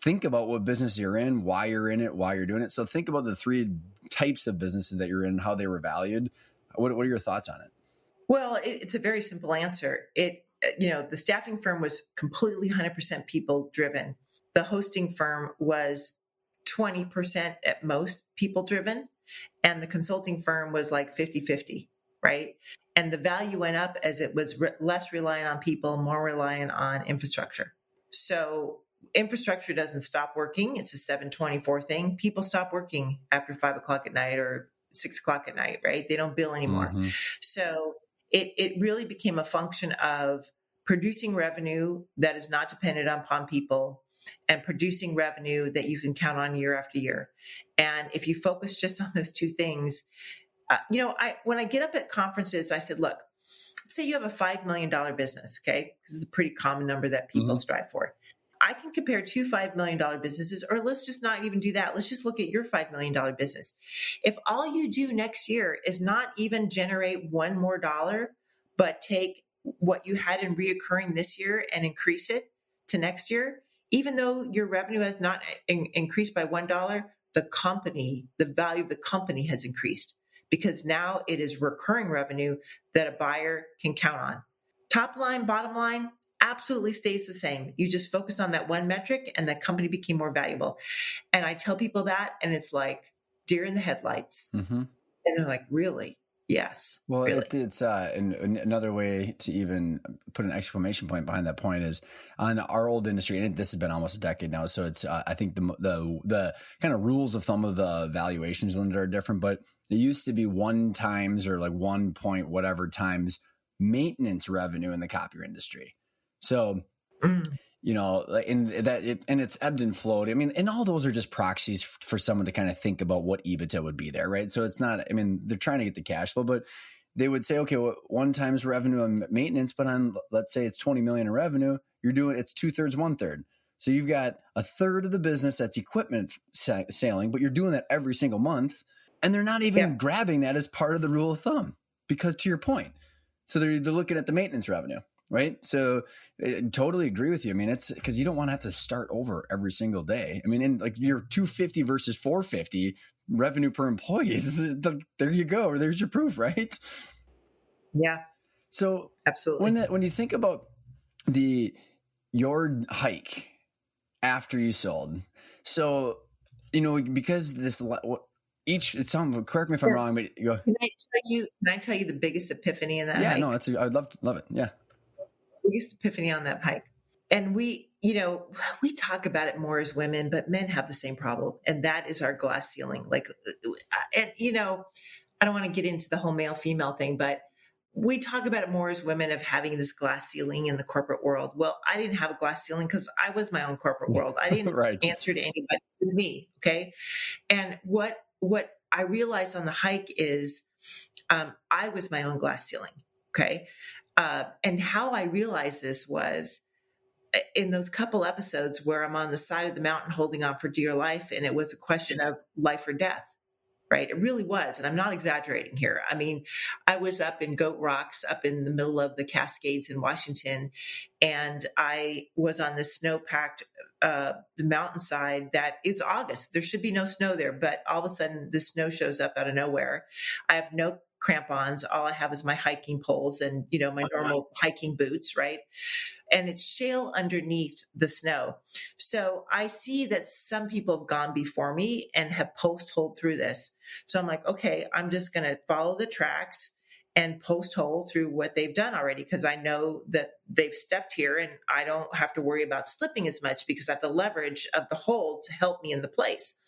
think about what business you're in, why you're in it, why you're doing it. So think about the 3 types of businesses that you're in, how they were valued. What are your thoughts on it? Well, it's a very simple answer. The staffing firm was completely 100% people driven. The hosting firm was 20% at most people driven. And the consulting firm was like 50-50, right? And the value went up as it was less reliant on people, more reliant on infrastructure. So infrastructure doesn't stop working. It's a 7/24 thing. People stop working after 5 o'clock at night or 6 o'clock at night, right? They don't bill anymore. Mm-hmm. So it really became a function of producing revenue that is not dependent upon people and producing revenue that you can count on year after year. And if you focus just on those two things, when I get up at conferences, I said, look, let's say you have a $5 million business, okay? This is a pretty common number that people strive for. I can compare two $5 million businesses, or let's just not even do that. Let's just look at your $5 million business. If all you do next year is not even generate one more dollar, but take what you had in reoccurring this year and increase it to next year, even though your revenue has not increased by $1, the value of the company has increased because now it is recurring revenue that a buyer can count on. Top line, bottom line, absolutely stays the same. You just focused on that one metric and the company became more valuable. And I tell people that, and it's like deer in the headlights. Mm-hmm. And they're like, really? Yes. Well, really. it's another way to even put an exclamation point behind that point is on our old industry, and this has been almost a decade now. So it's I think the kind of rules of thumb of the valuations are different, but it used to be 1 times or like 1 point whatever times maintenance revenue in the copier industry. So, and it's ebbed and flowed. I mean, and all those are just proxies for someone to kind of think about what EBITDA would be there, right? So it's not, I mean, they're trying to get the cash flow, but they would say, okay, well, 1 times revenue on maintenance, but on, let's say it's 20 million in revenue, it's 2/3, 1/3. So you've got a third of the business that's equipment selling, but you're doing that every single month. And they're not even grabbing that as part of the rule of thumb because to your point, so they're looking at the maintenance revenue. Right. So I totally agree with you. I mean, it's because you don't want to have to start over every single day. I mean, in like your 250 versus 450 revenue per employee, there you go. There's your proof. Right. Yeah. So absolutely. When you think about your hike after you sold, so, because correct me if I'm wrong, but go. Can I tell you the biggest epiphany in that hike? No, I'd love it. Yeah. Biggest epiphany on that hike. And we talk about it more as women, but men have the same problem. And that is our glass ceiling. Like, and I don't want to get into the whole male female thing, but we talk about it more as women of having this glass ceiling in the corporate world. Well, I didn't have a glass ceiling because I was my own corporate world. I didn't right. answer to anybody. It was me. Okay. And what I realized on the hike is, I was my own glass ceiling. Okay. And how I realized this was in those couple episodes where I'm on the side of the mountain holding on for dear life. And it was a question of life or death, right? It really was. And I'm not exaggerating here. I mean, I was up in Goat Rocks, up in the middle of the Cascades in Washington. And I was on this snow-packed the mountainside that it's August. There should be no snow there. But all of a sudden, the snow shows up out of nowhere. I have no crampons. All I have is my hiking poles and, my normal hiking boots, right? And it's shale underneath the snow. So I see that some people have gone before me and have post-holed through this. So I'm like, okay, I'm just going to follow the tracks and post-hole through what they've done already because I know that they've stepped here and I don't have to worry about slipping as much because I have the leverage of the hold to help me in the place.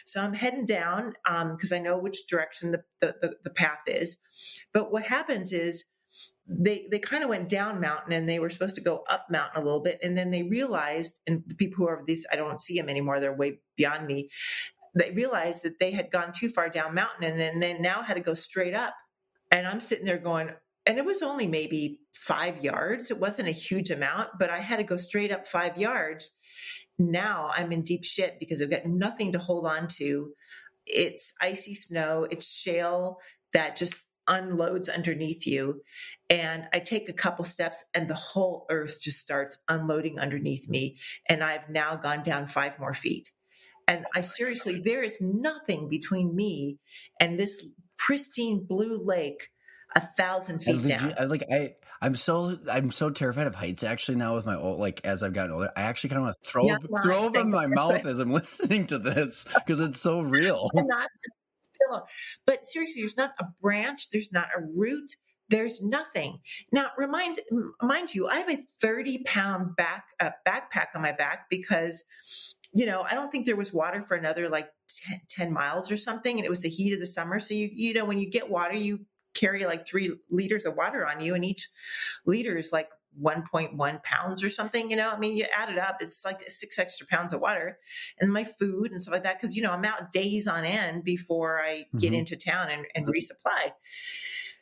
So I'm heading down because I know which direction the path is. But what happens is they kind of went down mountain and they were supposed to go up mountain a little bit. And then they realized, and the people who are these, I don't see them anymore. They're way beyond me. They realized that they had gone too far down mountain and then they now had to go straight up. And I'm sitting there going, and it was only maybe 5 yards. It wasn't a huge amount, but I had to go straight up 5 yards. Now I'm in deep shit because I've got nothing to hold on to. It's icy snow. It's shale that just unloads underneath you. And I take a couple steps and the whole earth just starts unloading underneath me. And I've now gone down 5 more feet. And there is nothing between me and this pristine blue lake 1,000 feet down. I'm so terrified of heights actually now with my old, as I've gotten older. I actually kind of want to throw them in my mouth as I'm listening to this because it's so real. But seriously, there's not a branch, there's not a root, there's nothing. Now, mind you, I have a 30-pound backpack on my back because, I don't think there was water for another like 10 miles or something. And it was the heat of the summer. So, when you get water, you carry like 3 liters of water on you, and each liter is like 1.1 pounds or something, I mean, you add it up, it's like 6 extra pounds of water, and my food and stuff like that. Cause I'm out days on end before I get into town and resupply.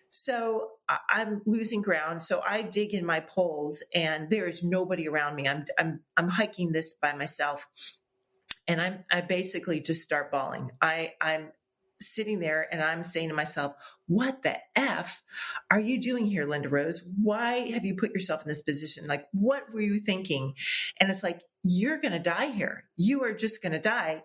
So I'm losing ground. So I dig in my poles, and there is nobody around me. I'm hiking this by myself, and I basically just start bawling. I'm sitting there and I'm saying to myself, what the F are you doing here, Linda Rose? Why have you put yourself in this position? Like, what were you thinking? And it's like, you're going to die here. You are just going to die,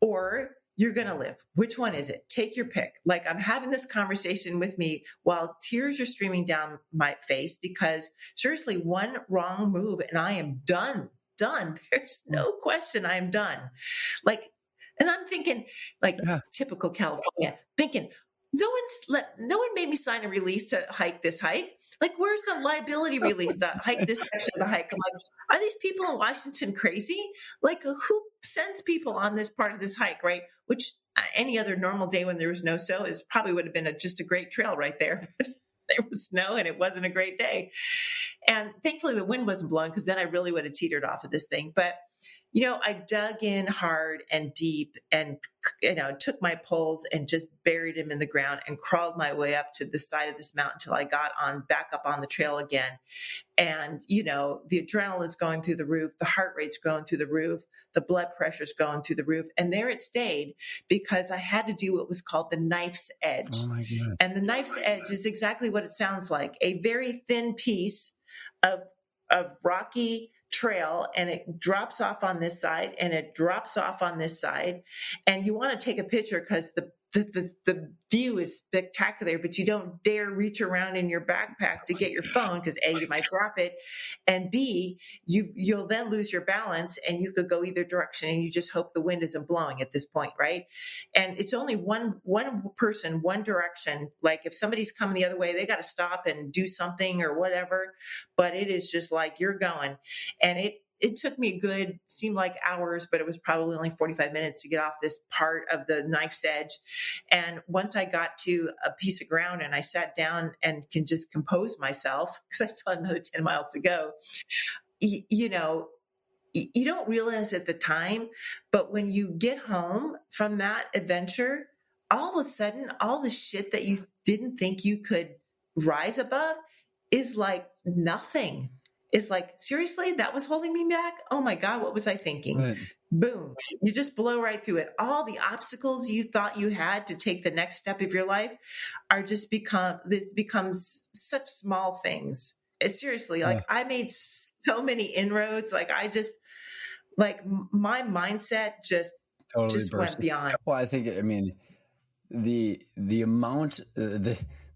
or you're going to live. Which one is it? Take your pick. Like, I'm having this conversation with me while tears are streaming down my face, because seriously, one wrong move and I am done. There's no question I am done. Like, and I'm thinking, like, typical California, thinking, no one made me sign a release to hike this hike. Like, where's the liability release to hike this section of the hike? I'm like, are these people in Washington crazy? Like, who sends people on this part of this hike, right? Which any other normal day when there was no snow is probably would have been just a great trail right there. But there was snow and it wasn't a great day. And thankfully the wind wasn't blowing, because then I really would have teetered off of this thing. But I dug in hard and deep, and, took my poles and just buried them in the ground and crawled my way up to the side of this mountain until I got back up on the trail again. And, the adrenaline is going through the roof, the heart rate's going through the roof, the blood pressure's going through the roof. And there it stayed, because I had to do what was called the knife's edge. Oh my God. And the knife's edge is exactly what it sounds like: a very thin piece of rocky trail, and it drops off on this side and it drops off on this side. And you want to take a picture because the view is spectacular, but you don't dare reach around in your backpack to get your phone, because A, you might drop it, and B, you'll then lose your balance and you could go either direction, and you just hope the wind isn't blowing at this point, right? And it's only one person, one direction. Like, if somebody's coming the other way, they got to stop and do something or whatever, but it is just like you're going. And it took me seemed like hours, but it was probably only 45 minutes to get off this part of the knife's edge. And once I got to a piece of ground and I sat down and can just compose myself, because I still had another 10 miles to go, you don't realize at the time, but when you get home from that adventure, all of a sudden, all the shit that you didn't think you could rise above is like nothing. Is like, seriously, that was holding me back? Oh my God, what was I thinking? Right. Boom. You just blow right through it. All the obstacles you thought you had to take the next step of your life becomes such small things. Seriously, like I made so many inroads. Like my mindset just went beyond. Well, I think,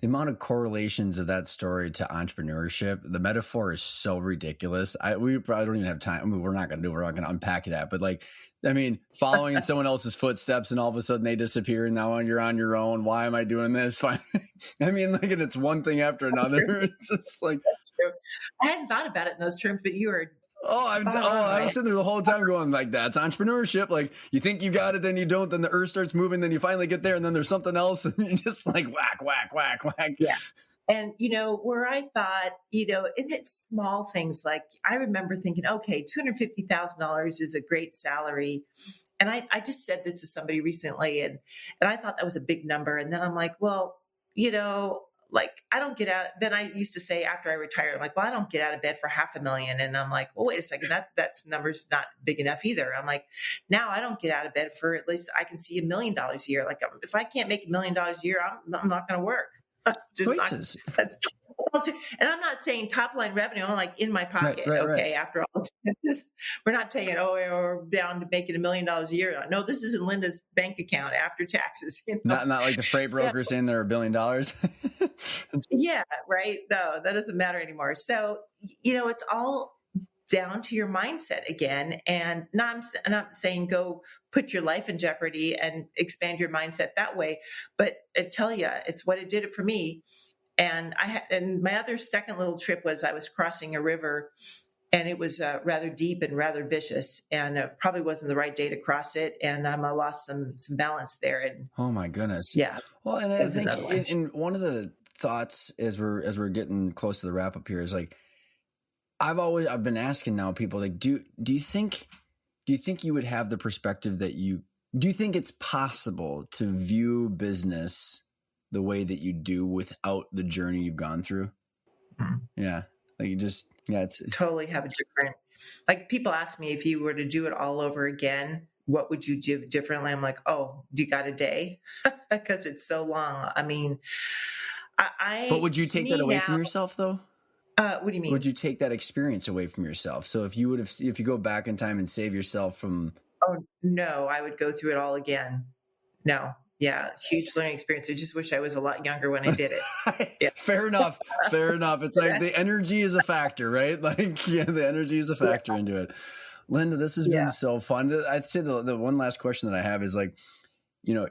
the amount of correlations of that story to entrepreneurship, the metaphor is so ridiculous. We probably don't even have time. We're not going to unpack that, but following in someone else's footsteps, and all of a sudden they disappear, and now you're on your own. Why am I doing this? And it's one thing after another. It's just like, I hadn't thought about it in those terms, but you are. I was sitting there the whole time going, like, that's entrepreneurship. Like, you think you got it, then you don't, then the earth starts moving, then you finally get there, and then there's something else, and you're just like whack, whack, whack, whack. Yeah. And, where I thought, in the small things, like I remember thinking, okay, $250,000 is a great salary. And I just said this to somebody recently, and I thought that was a big number. And then I'm like, well, like, I don't get out. Then I used to say after I retired, I'm like, well, I don't get out of bed for $500,000. And I'm like, well, wait a second, that's number's not big enough either. I'm like, now I don't get out of bed for, at least I can see $1 million a year. Like, if I can't make $1 million a year, I'm not going to work. Choices. And I'm not saying top line revenue. I'm like in my pocket. Right. After all expenses, we're not taking, we're down to making $1 million a year. No, this isn't Linda's bank account after taxes. Not like the freight broker saying they're $1 billion. Yeah. Right. No, that doesn't matter anymore. So, it's all down to your mindset again. And I'm not saying go put your life in jeopardy and expand your mindset that way. But I tell you, it's what it did it for me. And and my other second little trip was I was crossing a river, and it was rather deep and rather vicious, and it probably wasn't the right day to cross it. And I lost some balance there. And Oh my goodness. yeah, Well, and that I was think another one. in one of the thoughts as we're getting close to the wrap up here is like, I've been asking now people like, do you think you would have the perspective that do you think it's possible to view business the way that you do without the journey you've gone through? Mhm. Yeah. Like it's Totally have a different, like people ask me if you were to do it all over again, what would you do differently? I'm like, oh, you got a day? Because it's so long. I mean, But would you to take that me away from now, yourself though? what do you Would mean? you take that experience away from yourself? So if you go back in time and save yourself from Oh, no, I would go through it all again. No. Yeah. Huge learning experience. I just wish I was a lot younger when I did it. Yeah. Fair enough. Fair enough. It's like the energy is a factor, right? Like, yeah, the energy is a Yeah. factor into it. Linda, this has been Yeah. so fun. I'd say the one last question that I have is like, you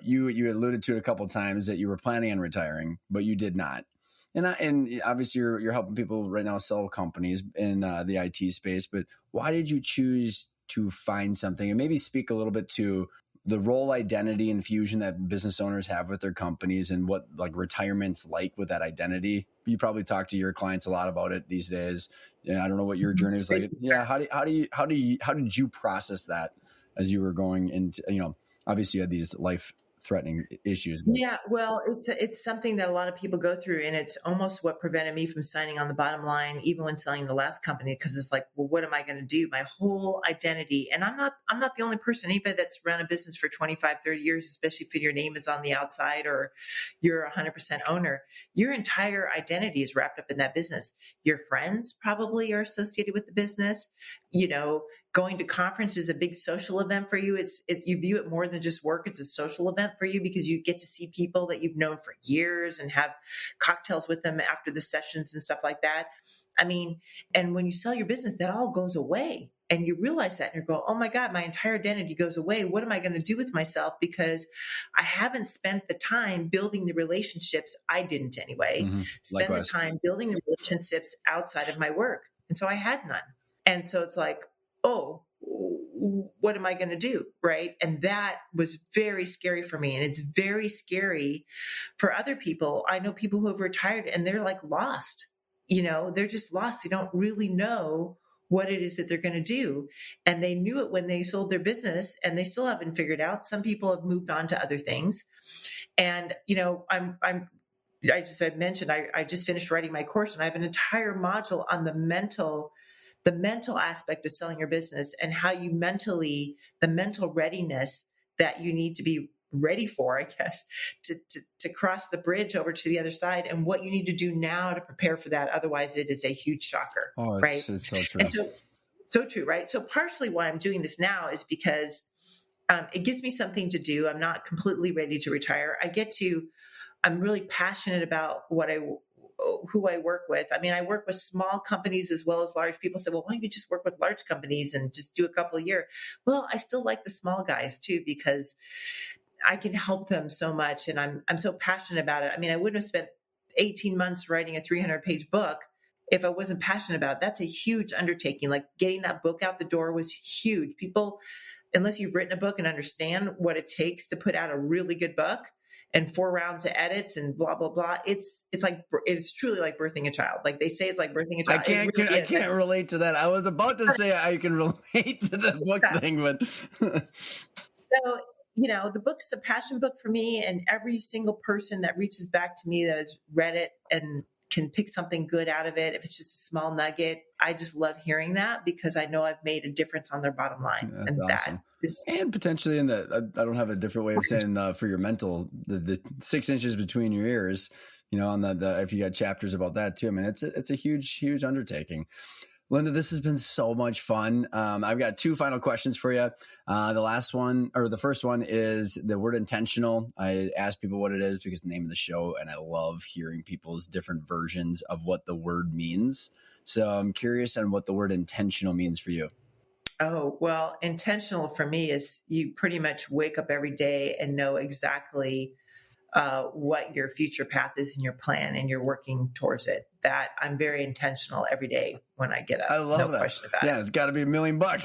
alluded to it a couple of times that you were planning on retiring, but you did not. And obviously you're helping people right now sell companies in the IT space, but why did you choose to find something, and maybe speak a little bit to the role identity infusion that business owners have with their companies and what like retirement's like with that identity? You probably talk to your clients a lot about it these days. Yeah, I don't know what your journey was like. Yeah, how did you process that as you were going into, obviously you had these life threatening issues. But Yeah, well, it's something that a lot of people go through, and it's almost what prevented me from signing on the bottom line, even when selling the last company, because it's like, well, what am I going to do? My whole identity, and I'm not the only person. Anybody that's run a business for 25, 30 years, especially if your name is on the outside or you're 100% owner, your entire identity is wrapped up in that business. Your friends probably are associated with the business. Going to conference is a big social event for you. It's you view it more than just work. It's a social event for you because you get to see people that you've known for years and have cocktails with them after the sessions and stuff like that. I mean, and when you sell your business, that all goes away. And you realize that and you go, oh my God, my entire identity goes away. What am I going to do with myself? Because I haven't spent the time building the relationships. I didn't anyway, spend likewise. the time building the relationships outside of my work. And so I had none. And so it's like, oh, what am I going to do? Right. And that was very scary for me. And it's very scary for other people. I know people who have retired and they're like lost, they're just lost. They don't really know what it is that they're going to do. And they knew it when they sold their business and they still haven't figured out. Some people have moved on to other things. And, I mentioned, I just finished writing my course and I have an entire module on the mental aspect of selling your business and how you the mental readiness that you need to be ready for, I guess, to cross the bridge over to the other side and what you need to do now to prepare for that. Otherwise it is a huge shocker. Oh, right. it's so true. And so true. Right. So partially why I'm doing this now is because it gives me something to do. I'm not completely ready to retire. I'm really passionate about who I work with. I mean, I work with small companies as well as large. People say, well, why don't you just work with large companies and just do a couple a year? Well, I still like the small guys too, because I can help them so much. And I'm so passionate about it. I mean, I wouldn't have spent 18 months writing a 300-page book if I wasn't passionate about it. That's a huge undertaking. Like getting that book out the door was huge. People, unless you've written a book and understand what it takes to put out a really good book, and 4 rounds of edits and blah, blah, blah. It's truly like birthing a child. Like they say, it's like birthing a child. I can't relate to that. I was about to say I can relate to the book thing, but so, the book's a passion book for me, and every single person that reaches back to me that has read it and can pick something good out of it, if it's just a small nugget, I just love hearing that because I know I've made a difference on their bottom line. That's and awesome. And potentially I don't have a different way of saying for your mental, the 6 inches between your ears, on the if you got chapters about that too. I mean, it's a huge undertaking. Linda, this has been so much fun. I've got 2 final questions for you. The first one is the word intentional. I ask people what it is because the name of the show, and I love hearing people's different versions of what the word means. So I'm curious on what the word intentional means for you. Oh, well, intentional for me is you pretty much wake up every day and know exactly what your future path is in your plan and you're working towards it. That I'm very intentional every day when I get up. I love that. Question about it. It's got to be $1 million. I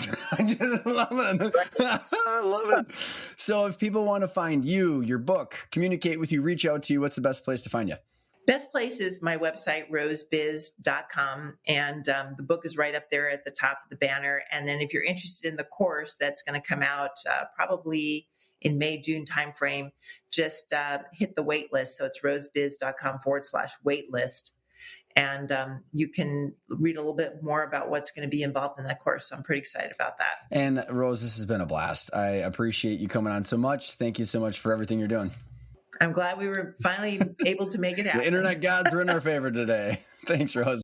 just love it. I love it. So if people want to find you, your book, communicate with you, reach out to you, what's the best place to find you? Best place is my website, rosebiz.com. And the book is right up there at the top of the banner. And then if you're interested in the course that's going to come out probably in May, June timeframe, just hit the wait list. So it's rosebiz.com/waitlist. And you can read a little bit more about what's going to be involved in that course. So I'm pretty excited about that. And Rose, this has been a blast. I appreciate you coming on so much. Thank you so much for everything you're doing. I'm glad we were finally able to make it happen. The internet gods were in our favor today. Thanks, Rose.